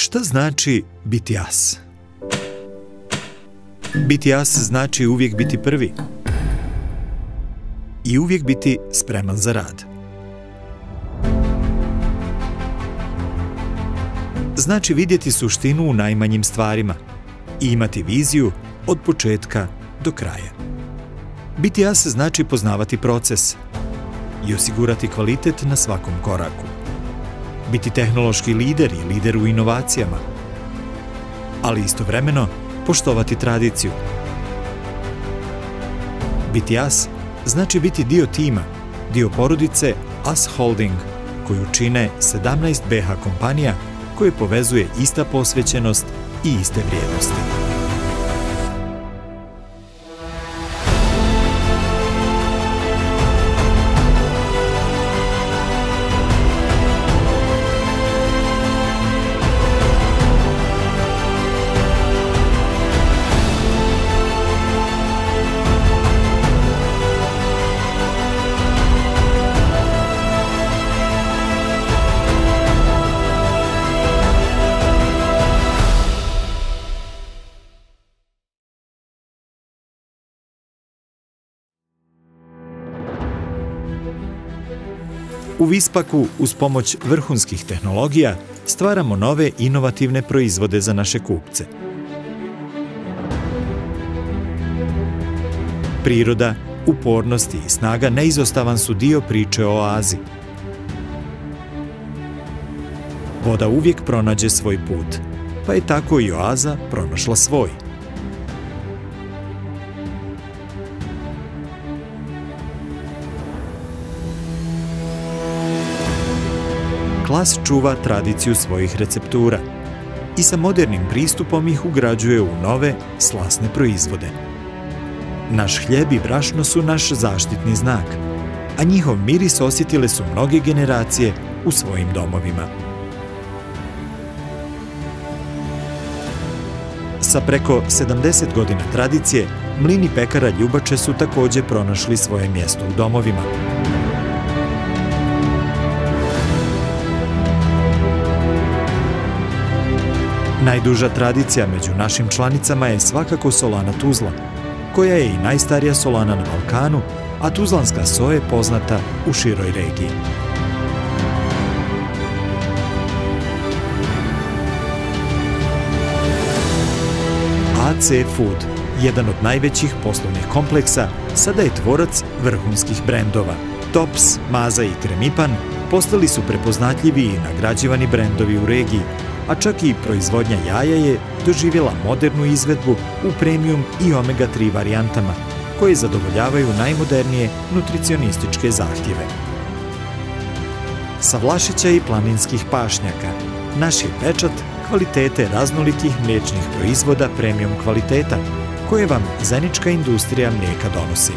Šta znači biti as? Biti as znači uvijek biti prvi i uvijek biti spreman za rad. Znači vidjeti suštinu u najmanjim stvarima i imati viziju od početka do kraja. Biti as znači poznavati proces i osigurati kvalitet na svakom koraku. Biti tehnološki lider i lider u inovacijama, ali istovremeno poštovati tradiciju. Biti as znači biti dio tima, dio porodice As Holding, koju čine 17 BH kompanija koje povezuje ista posvećenost i iste vrijednosti. U Vispaku, uz pomoć vrhunskih tehnologija, stvaramo nove inovativne proizvode za naše kupce. Priroda, upornost i snaga neizostavan su dio priče o oazi. Voda uvijek pronađe svoj put, pa je tako i oaza pronašla svoj. Klas čuva tradiciju svojih receptura i sa modernim pristupom ih ugrađuje u nove, slasne proizvode. Naš hljeb i brašno su naš zaštitni znak, a njihov miris osjetile su mnoge generacije u svojim domovima. Sa preko 70 godina tradicije, mlini pekara Ljubače su također pronašli svoje mjesto u domovima. Najduža tradicija među našim članicama je svakako solana Tuzla, koja je i najstarija solana na Balkanu, a tuzlanska so je poznata u široj regiji. AC Food, jedan od najvećih poslovnih kompleksa, sada je tvorac vrhunskih brendova. Tops, Maza i Kremipan postali su prepoznatljivi i nagrađivani brendovi u regiji, a čak i proizvodnja jaja je doživjela modernu izvedbu u premium i omega-3 varijantama, koje zadovoljavaju najmodernije nutricionističke zahtjeve. Sa Vlašića i planinskih pašnjaka, naš je pečat kvalitete raznolikih mliječnih proizvoda premium kvaliteta, koje vam zenička industrija mlijeka donosi.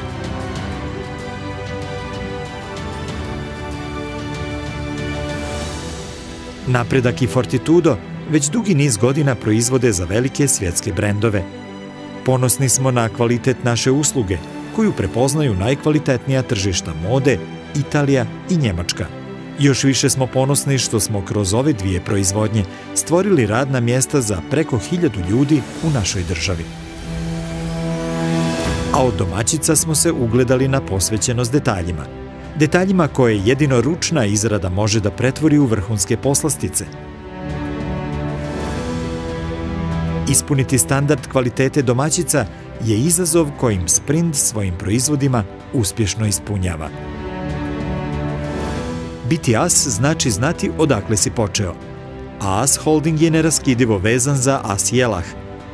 Napredak i Fortitudo već dugi niz godina proizvode za velike svjetske brendove. Ponosni smo na kvalitet naše usluge, koju prepoznaju najkvalitetnija tržišta mode, Italija i Njemačka. Još više smo ponosni što smo kroz ove dvije proizvodnje stvorili radna mjesta za preko 1000 ljudi u našoj državi. A od domaćica smo se ugledali na posvećenost detaljima. Detaljima koje jedino ručna izrada može da pretvori u vrhunske poslastice. Ispuniti standard kvalitete domaćica je izazov kojim Sprint svojim proizvodima uspješno ispunjava. Biti as znači znati odakle si počeo, a As Holding je neraskidivo vezan za As Jelah,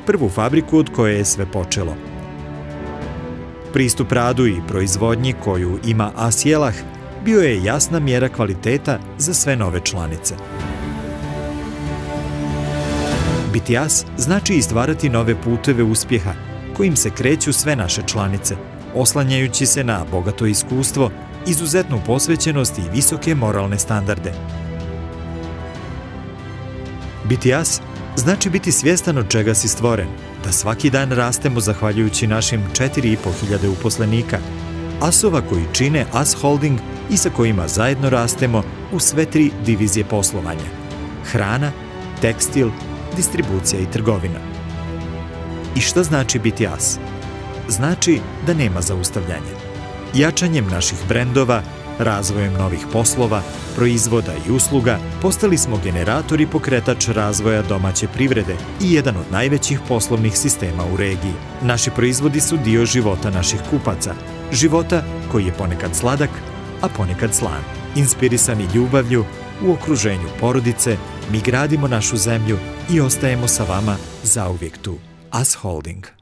prvu fabriku od koje je sve počelo. Pristup radu i proizvodnji koju ima As Jelah bio je jasna mjera kvaliteta za sve nove članice. Biti as znači i stvarati nove puteve uspjeha kojim se kreću sve naše članice, oslanjajući se na bogato iskustvo, izuzetnu posvećenost i visoke moralne standarde. Biti as znači biti svjestan od čega si stvoren, da svaki dan rastemo zahvaljujući našim 4500 uposlenika, asova koji čine As Holding i sa kojima zajedno rastemo u sve 3 divizije poslovanja: hrana, tekstil, distribucija i trgovina. I šta znači biti as? Znači da nema zaustavljanja. Jačanjem naših brendova, razvojem novih poslova, proizvoda i usluga, postali smo generator i pokretač razvoja domaće privrede i jedan od najvećih poslovnih sistema u regiji. Naši proizvodi su dio života naših kupaca, života koji je ponekad sladak, a ponekad slan. Inspirisani ljubavlju, u okruženju porodice, mi gradimo našu zemlju i ostajemo sa vama zauvijek tu. As Holding.